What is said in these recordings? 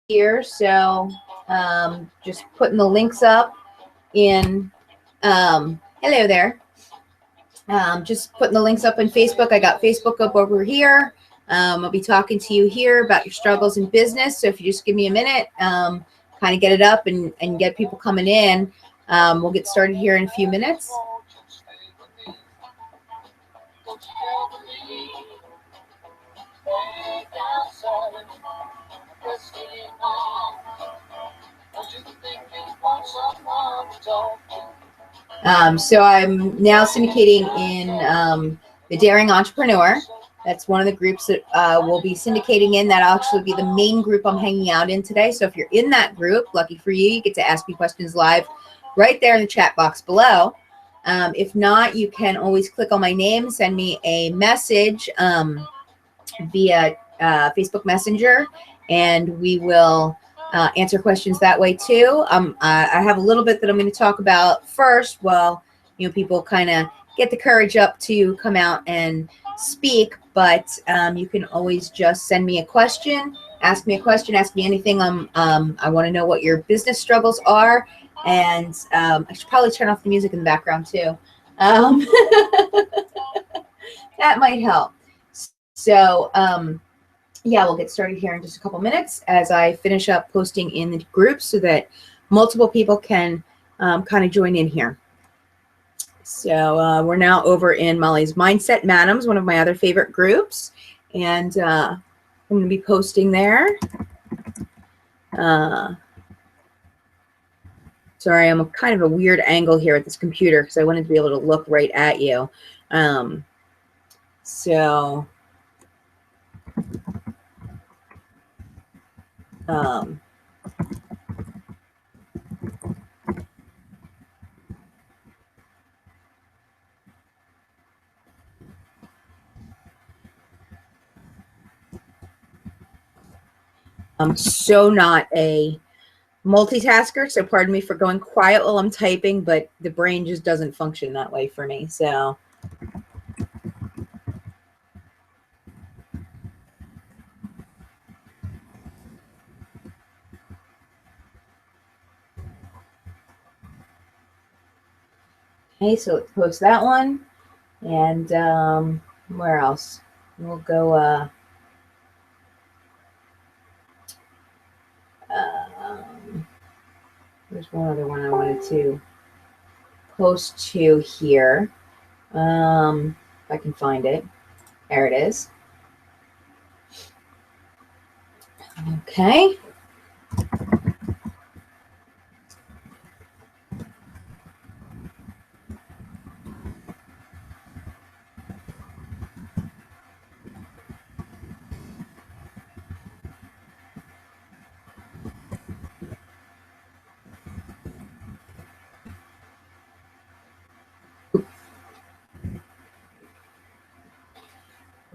here, so just putting the links up in, hello there. Just putting the links up in Facebook. I got Facebook up over here. I'll be talking to you here about your struggles in business. So if you just give me a minute, kind of get it up and get people coming in, we'll get started here in a few minutes. So I'm now syndicating in the Daring Entrepreneur. That's one of the groups that we'll be syndicating in. That'll actually be the main group I'm hanging out in today. So if you're in that group, lucky for you, you get to ask me questions live right there in the chat box below. If not, you can always click on my name, send me a message via Facebook Messenger, and we will answer questions that way too. I have a little bit that I'm going to talk about first. Well, people kind of get the courage up to come out and speak, but you can always just send me a question, ask me anything. I want to know what your business struggles are, and I should probably turn off the music in the background too. That might help. So, yeah, we'll get started here in just a couple minutes as I finish up posting in the group so that multiple people can kind of join in here. So we're now over in Molly's Mindset Madams, one of my other favorite groups, and I'm going to be posting there. Sorry, I'm kind of a weird angle here at this computer because I wanted to be able to look right at you. So I'm so not a multitasker, so pardon me for going quiet while I'm typing, but the brain just doesn't function that way for me. So okay, so let's post that one. And where else? We'll go there's one other one I wanted to post to here. If I can find it. There it is. Okay.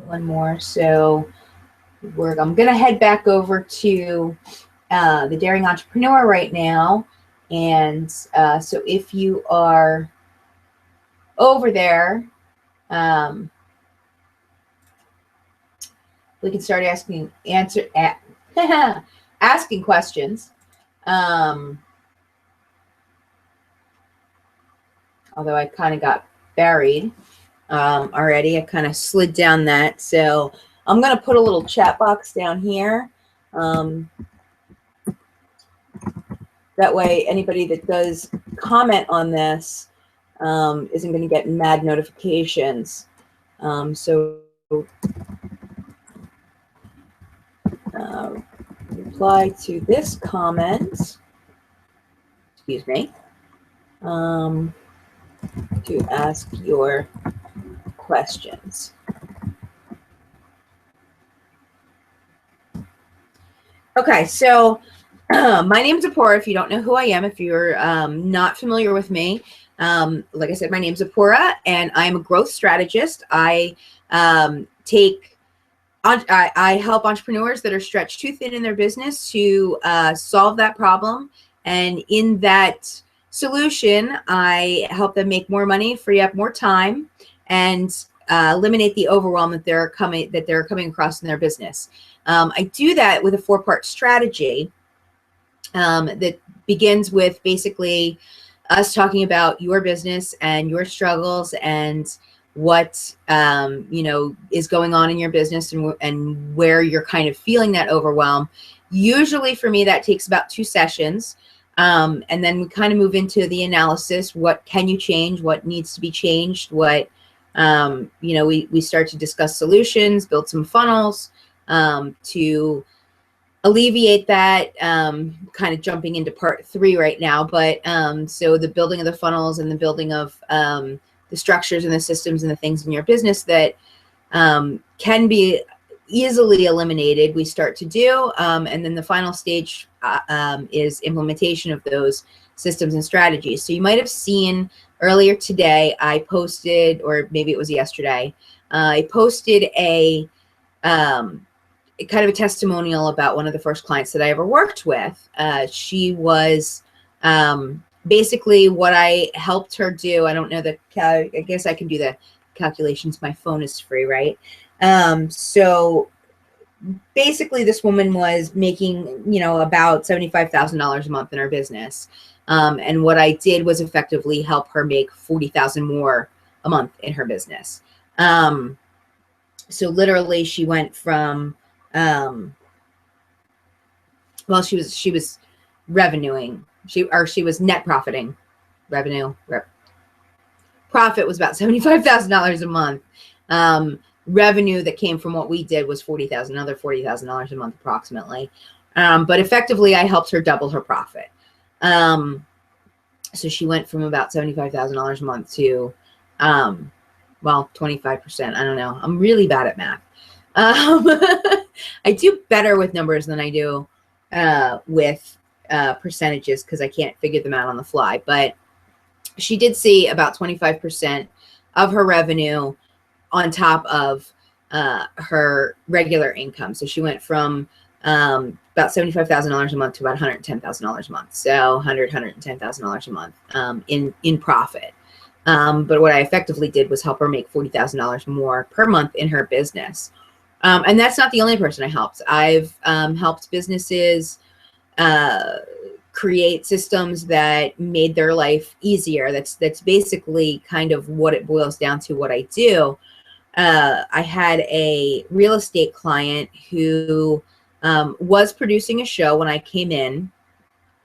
One more. So I'm going to head back over to the Daring Entrepreneur right now. And so if you are over there, we can start asking asking questions. Although I kind of got buried already. I kind of slid down that. So I'm going to put a little chat box down here. That way, anybody that does comment on this isn't going to get mad notifications. So reply to this comment, excuse me, to ask your questions. Okay, so my name is Zipporah. If you don't know who I am, if you're not familiar with me, like I said, my name is Zipporah, and I'm a growth strategist. I help entrepreneurs that are stretched too thin in their business to solve that problem, and in that solution, I help them make more money, free up more time, and eliminate the overwhelm that they're coming across in their business. I do that with a 4-part strategy. that begins with basically us talking about your business and your struggles and what is going on in your business, and where you're kind of feeling that overwhelm. Usually for me, that takes about 2 sessions. And then we kind of move into the analysis. What can you change? What needs to be changed? What, we start to discuss solutions, build some funnels to alleviate that, kind of jumping into part 3 right now. But so the building of the funnels and the building of the structures and the systems and the things in your business that can be easily eliminated, we start to do. And then the final stage is implementation of those systems and strategies. So you might have seen earlier today, I posted, or maybe it was yesterday, I posted a kind of a testimonial about one of the first clients that I ever worked with. She was basically what I helped her do. I don't know I guess I can do the calculations. My phone is free, right? So basically this woman was making, about $75,000 a month in her business. And what I did was effectively help her make 40,000 more a month in her business. So literally she went from, well, she was revenuing, she was net profiting. Profit was about $75,000 a month. Revenue that came from what we did was another $40,000 a month approximately. But effectively I helped her double her profit. So she went from about $75,000 a month to, well, 25%. I don't know. I'm really bad at math. I do better with numbers than I do with percentages, because I can't figure them out on the fly. But she did see about 25% of her revenue on top of her regular income. So she went from about $75,000 a month to about $110,000 a month. So $110,000 a month in profit. But what I effectively did was help her make $40,000 more per month in her business. And that's not the only person I helped. I've helped businesses create systems that made their life easier. That's basically kind of what it boils down to, what I do. I had a real estate client who was producing a show when I came in.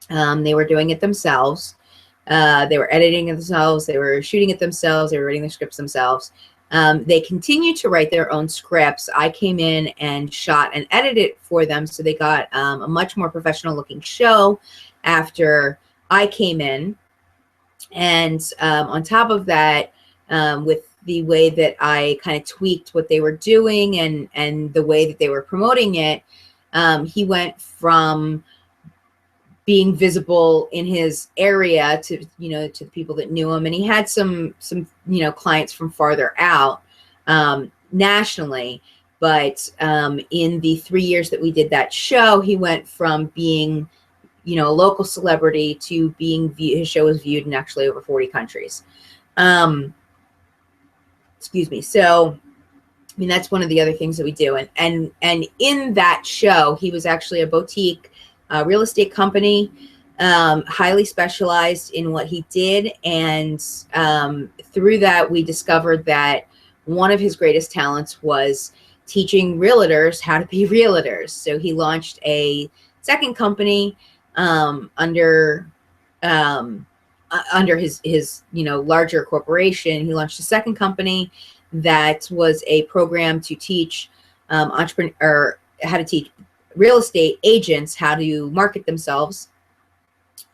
They were doing it themselves. They were editing it themselves. They were shooting it themselves. They were writing the scripts themselves. They continued to write their own scripts. I came in and shot and edited for them. So they got a much more professional looking show after I came in. And on top of that, with the way that I kind of tweaked what they were doing and the way that they were promoting it, he went from being visible in his area to the people that knew him. And he had some clients from farther out nationally. But in the 3 years that we did that show, he went from being, a local celebrity to being his show was viewed in actually over 40 countries. Excuse me. So, I mean, that's one of the other things that we do. And in that show, he was actually a boutique real estate company, highly specialized in what he did. And through that, we discovered that one of his greatest talents was teaching realtors how to be realtors. So he launched a second company under his larger corporation. He launched a second company that was a program to teach how to teach real estate agents how to market themselves.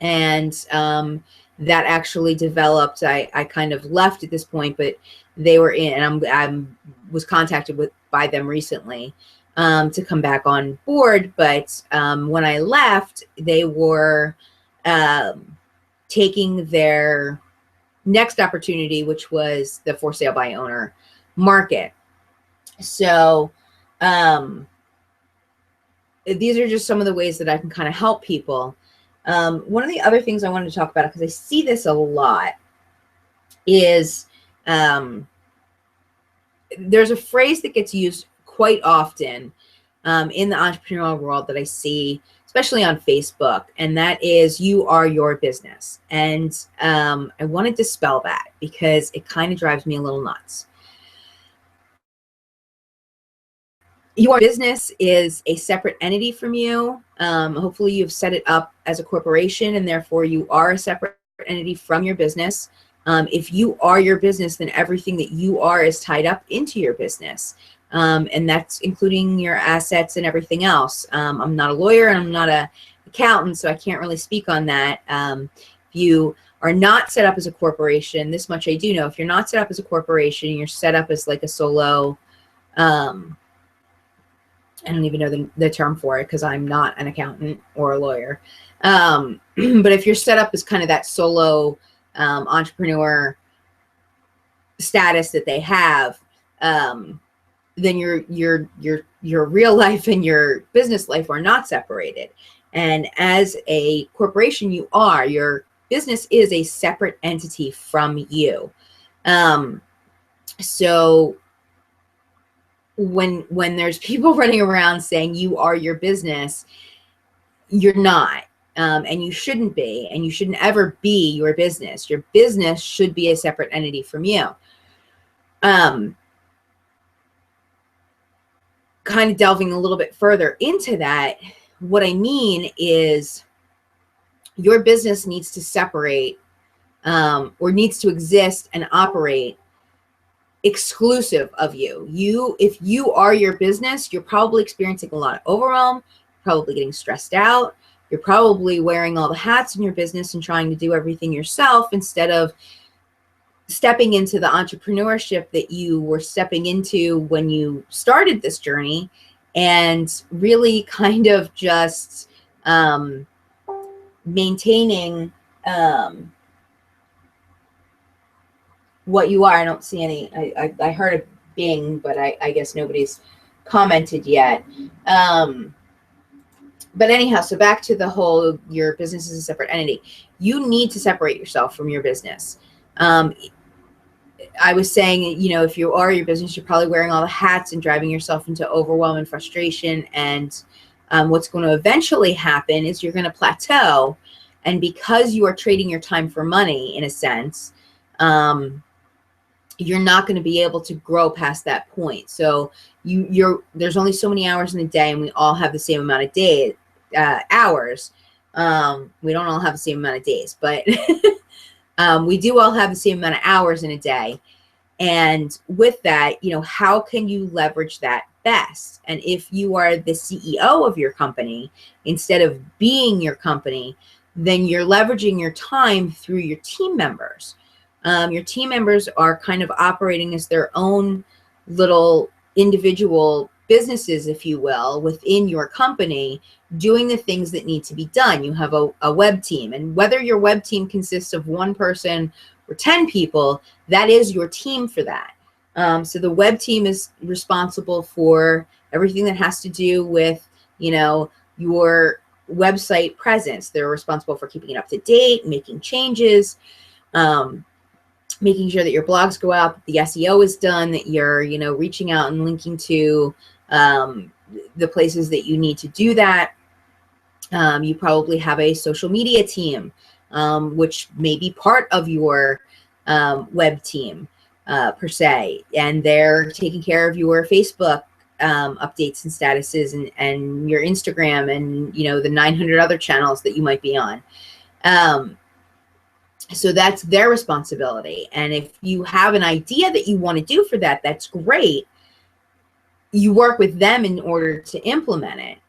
And that actually developed. I kind of left at this point, but they were in, and I was contacted by them recently to come back on board. But when I left, they were taking their next opportunity, which was the for sale by owner market. So these are just some of the ways that I can kind of help people. One of the other things I wanted to talk about, because I see this a lot, is there's a phrase that gets used quite often in the entrepreneurial world that I see especially on Facebook, and that is you are your business. And I want to dispel that because it kind of drives me a little nuts. Your business is a separate entity from you. Hopefully you've set it up as a corporation, and therefore you are a separate entity from your business. If you are your business, then everything that you are is tied up into your business. And that's including your assets and everything else. I'm not a lawyer and I'm not an accountant, so I can't really speak on that. If you are not set up as a corporation, this much I do know. If you're not set up as a corporation, you're set up as like a solo, I don't even know the term for it because I'm not an accountant or a lawyer. But if you're set up as kind of that solo entrepreneur status that they have, then your real life and your business life are not separated. And as a corporation, your business is a separate entity from you. So when there's people running around saying you are your business, you're not. And you shouldn't be, and you shouldn't ever be your business. Your business should be a separate entity from you. Kind of delving a little bit further into that, what I mean is your business needs to separate or needs to exist and operate exclusive of you. If you are your business, you're probably experiencing a lot of overwhelm, probably getting stressed out. You're probably wearing all the hats in your business and trying to do everything yourself instead of stepping into the entrepreneurship that you were stepping into when you started this journey, and really kind of just maintaining what you are. I don't see any, I heard a bing, but I guess nobody's commented yet. But anyhow, so back to the whole, your business is a separate entity. You need to separate yourself from your business. I was saying, if you are your business, you're probably wearing all the hats and driving yourself into overwhelm and frustration. And what's going to eventually happen is you're going to plateau. And because you are trading your time for money, in a sense, you're not going to be able to grow past that point. So there's only so many hours in a day, and we all have the same amount of hours. We don't all have the same amount of days, but we do all have the same amount of hours in a day. And with that, how can you leverage that best? And if you are the CEO of your company, instead of being your company, then you're leveraging your time through your team members. Your team members are kind of operating as their own little individual businesses, if you will, within your company, doing the things that need to be done. You have a web team, and whether your web team consists of one person or 10 people, that is your team for that. So the web team is responsible for everything that has to do with, your website presence. They're responsible for keeping it up to date, making changes, making sure that your blogs go out, that the SEO is done, that you're, reaching out and linking to the places that you need to do that. You probably have a social media team, which may be part of your web team per se, and they're taking care of your Facebook updates and statuses, and your Instagram, and the 900 other channels that you might be on. So that's their responsibility. And if you have an idea that you want to do for that, that's great. You work with them in order to implement it,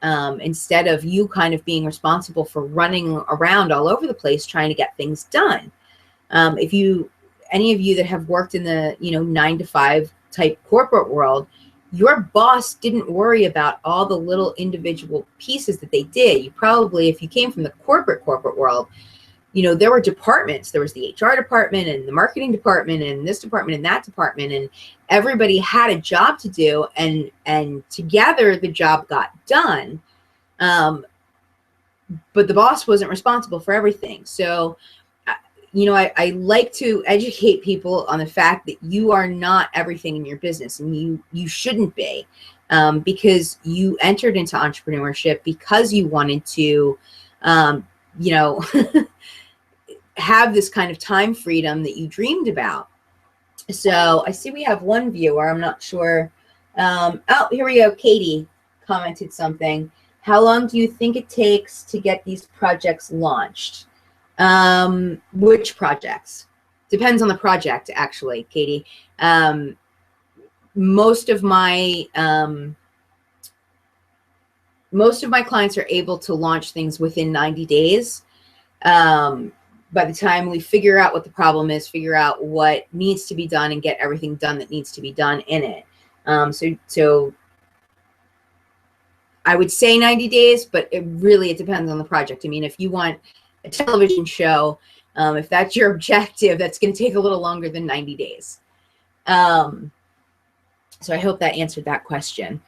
instead of you kind of being responsible for running around all over the place trying to get things done. Any of you that have worked in the 9-to-5 type corporate world, your boss didn't worry about all the little individual pieces that they did. You probably, if you came from the corporate world, there were departments. There was the HR department and the marketing department and this department and that department, and everybody had a job to do, and together the job got done. But the boss wasn't responsible for everything. So, I like to educate people on the fact that you are not everything in your business, and you shouldn't be. because you entered into entrepreneurship because you wanted to, you know, have this kind of time freedom that you dreamed about. So I see we have one viewer. I'm not sure. Oh, here we go. Katie commented something. How long do you think it takes to get these projects launched? Which projects? Depends on the project, actually, Katie. Most of my clients are able to launch things within 90 days. By the time we figure out what the problem is, figure out what needs to be done, and get everything done that needs to be done in it. So I would say 90 days, but it depends on the project. I mean, if you want a television show, if that's your objective, that's going to take a little longer than 90 days. So I hope that answered that question.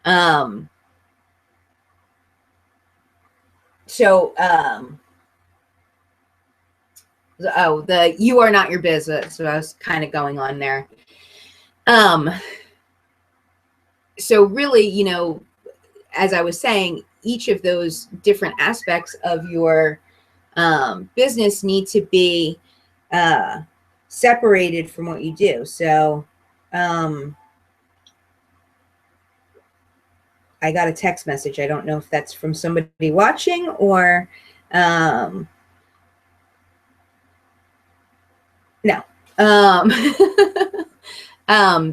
You are not your business. So I was kind of going on there. So really, you know, as I was saying, each of those different aspects of your business need to be separated from what you do. So I got a text message. I don't know if that's from somebody watching or no.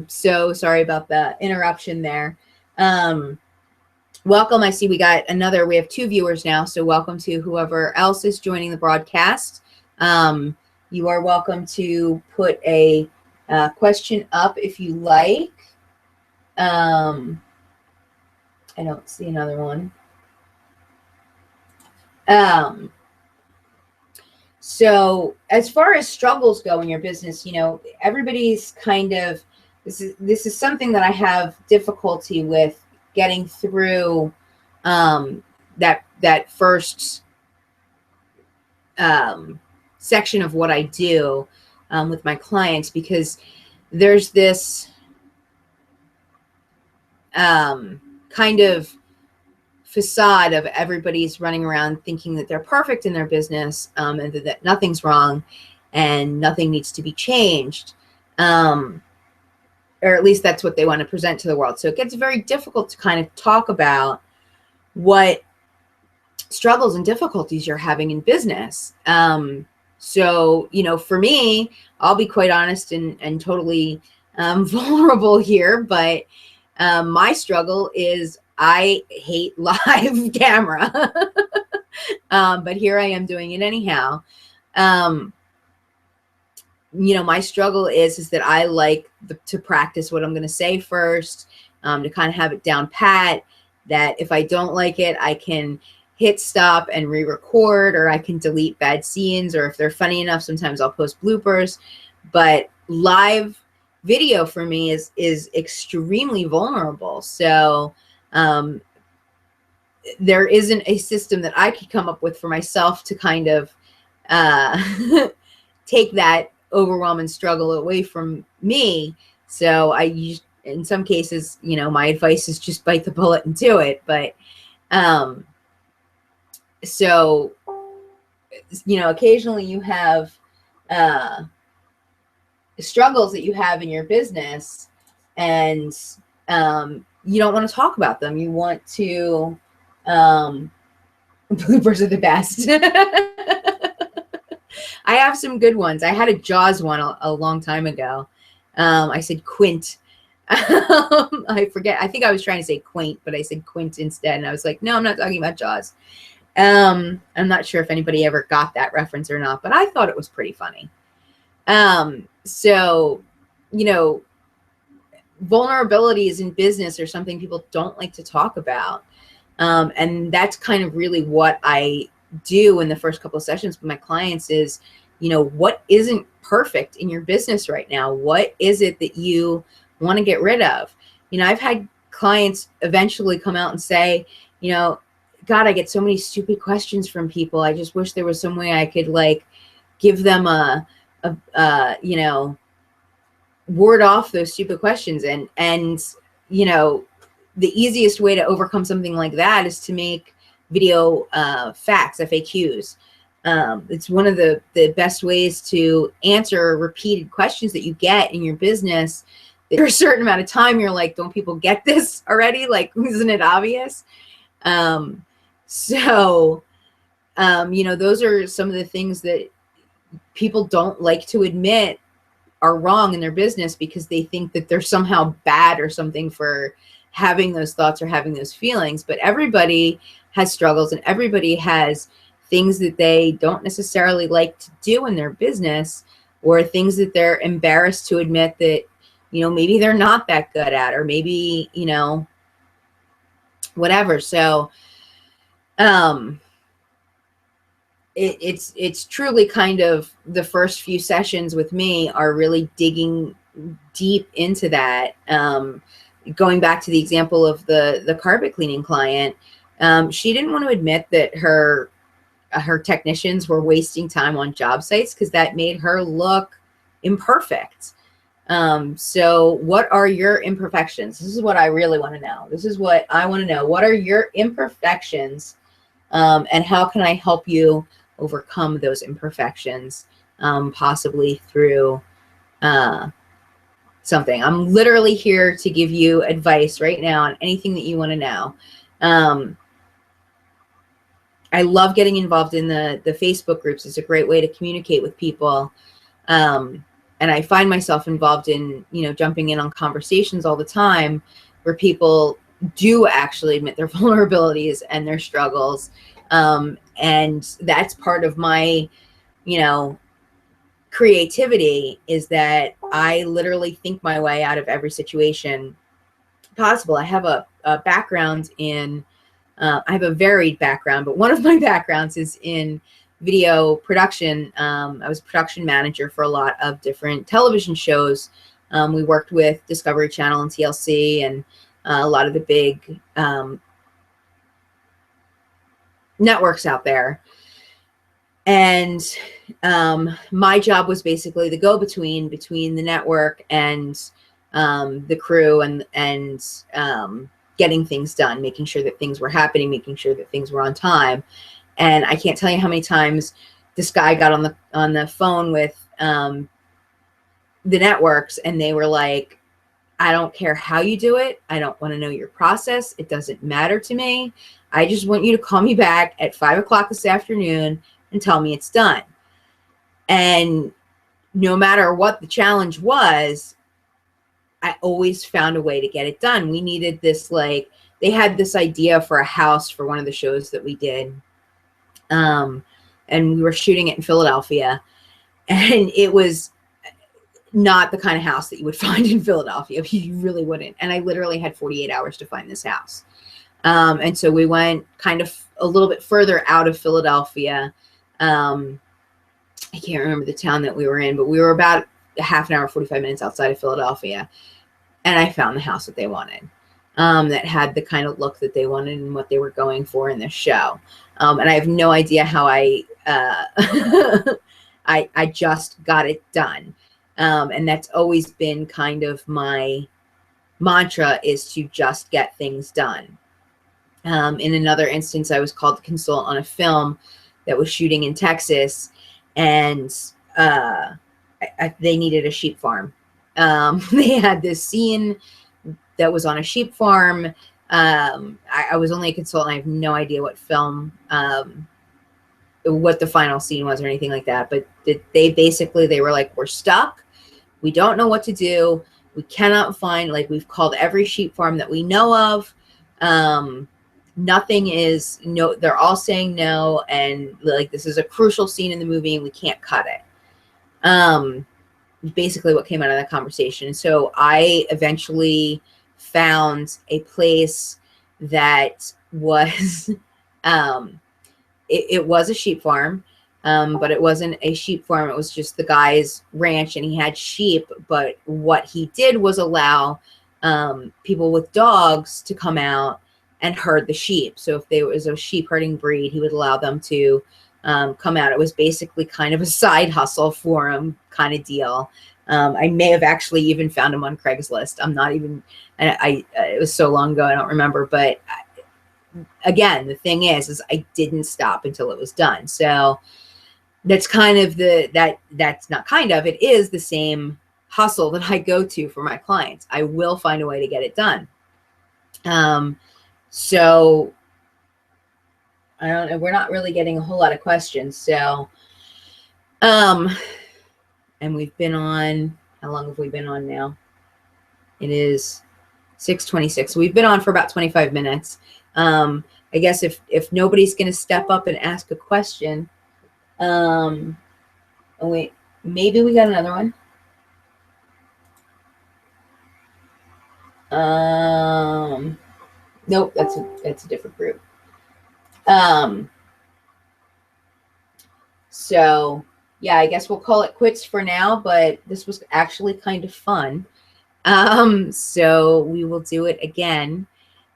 So sorry about the interruption there. Welcome. I see we have 2 viewers now. So welcome to whoever else is joining the broadcast. You are welcome to put a question up if you like. I don't see another one. So as far as struggles go in your business, you know, everybody's kind of, this is something that I have difficulty with getting through that first section of what I do with my clients, because there's this kind of facade of everybody's running around thinking that they're perfect in their business, and that nothing's wrong and nothing needs to be changed. Or at least that's what they want to present to the world. So it gets very difficult to kind of talk about what struggles and difficulties you're having in business. So, you know, for me, I'll be quite honest and totally vulnerable here, but my struggle is I hate live camera, but here I am doing it anyhow. You know, my struggle is that I like to practice what I'm going to say first, to kind of have it down pat, that if I don't like it, I can hit stop and re-record, or I can delete bad scenes, or if they're funny enough, sometimes I'll post bloopers. But live video for me is extremely vulnerable. So there isn't a system that I could come up with for myself to kind of take that overwhelm and struggle away from me. So in some cases, you know, my advice is just bite the bullet and do it. But so, you know, occasionally you have struggles that you have in your business, and you don't want to talk about them. You want to bloopers are the best. I have some good ones. I had a Jaws one a long time ago. I said quint. I forget. I think I was trying to say quaint, but I said quint instead. And I was like, no, I'm not talking about Jaws. I'm not sure if anybody ever got that reference or not, but I thought it was pretty funny. So, you know, vulnerabilities in business are something people don't like to talk about. And that's kind of really what I do in the first couple of sessions with my clients is, you know, what isn't perfect in your business right now? What is it that you want to get rid of? You know, I've had clients eventually come out and say, you know, God, I get so many stupid questions from people. I just wish there was some way I could like give them you know, ward off those stupid questions. And, you know, the easiest way to overcome something like that is to make video facts, FAQs. It's one of the best ways to answer repeated questions that you get in your business. After a certain amount of time, you're like, don't people get this already? Like, isn't it obvious? So, those are some of the things that people don't like to admit are wrong in their business, because they think that they're somehow bad or something for having those thoughts or having those feelings. But everybody has struggles, and everybody has things that they don't necessarily like to do in their business, or things that they're embarrassed to admit that, maybe they're not that good at, or maybe, whatever. So, it's truly kind of, the first few sessions with me are really digging deep into that. Going back to the example of the carpet cleaning client, she didn't want to admit that her technicians were wasting time on job sites, because that made her look imperfect. So what are your imperfections? This is what I really want to know. This is what I want to know. What are your imperfections? And how can I help you overcome those imperfections, possibly through something. I'm literally here to give you advice right now on anything that you want to know. I love getting involved in the Facebook groups. It's a great way to communicate with people. And I find myself involved in, jumping in on conversations all the time where people do actually admit their vulnerabilities and their struggles. And that's part of my, creativity, is that I literally think my way out of every situation possible. I have a background in, I have a varied background, but one of my backgrounds is in video production. I was a production manager for a lot of different television shows. We worked with Discovery Channel and TLC, and a lot of the big networks out there. And my job was basically the go-between between the network and the crew, and getting things done, making sure that things were happening, making sure that things were on time. And I can't tell you how many times this guy got on the phone with the networks, and they were like, I don't care how you do it. I don't want to know your process. It doesn't matter to me. I just want you to call me back at 5 o'clock this afternoon and tell me it's done. And no matter what the challenge was, I always found a way to get it done. We needed this, like, they had this idea for a house for one of the shows that we did. And we were shooting it in Philadelphia, and it was not the kind of house that you would find in Philadelphia. You really wouldn't. And I literally had 48 hours to find this house. And so we went kind of a little bit further out of Philadelphia. I can't remember the town that we were in, but we were about a half an hour, 45 minutes outside of Philadelphia. And I found the house that they wanted, that had the kind of look that they wanted and what they were going for in this show. And I have no idea how I just got it done. And that's always been kind of my mantra, is to just get things done. In another instance, I was called to consult on a film that was shooting in Texas, and they needed a sheep farm. They had this scene that was on a sheep farm. I was only a consultant. I have no idea what film, what the final scene was or anything like that. But they were like, we're stuck. We don't know what to do. We cannot find, like, we've called every sheep farm that we know of. Nothing is, no, they're all saying no. And like, this is a crucial scene in the movie and we can't cut it. Basically what came out of that conversation. So I eventually found a place that was, it was a sheep farm, but it wasn't a sheep farm. It was just the guy's ranch, and he had sheep. But what he did was allow people with dogs to come out and herd the sheep. So if there was a sheep herding breed, he would allow them to come out. It was basically kind of a side hustle for him kind of deal. I may have actually even found them on Craigslist. I'm not even, and it was so long ago, I don't remember. But again, the thing is I didn't stop until it was done. So that's kind of that's not kind of, it is the same hustle that I go to for my clients. I will find a way to get it done. So I don't know. We're not really getting a whole lot of questions. So, and we've been on, how long have we been on now? It is 6:26. We've been on for about 25 minutes. I guess if nobody's going to step up and ask a question, oh wait, maybe we got another one. Nope, that's a different group. So yeah, I guess we'll call it quits for now, but this was actually kind of fun. So we will do it again,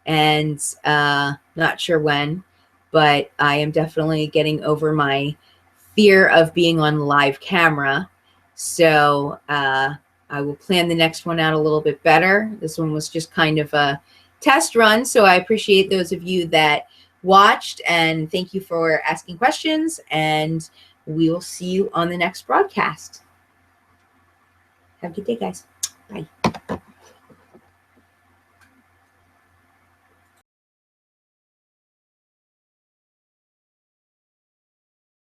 and not sure when, but I am definitely getting over my fear of being on live camera. So I will plan the next one out a little bit better. This one was just kind of a test run. So I appreciate those of you that watched, and thank you for asking questions, and we will see you on the next broadcast. Have a good day, guys. Bye.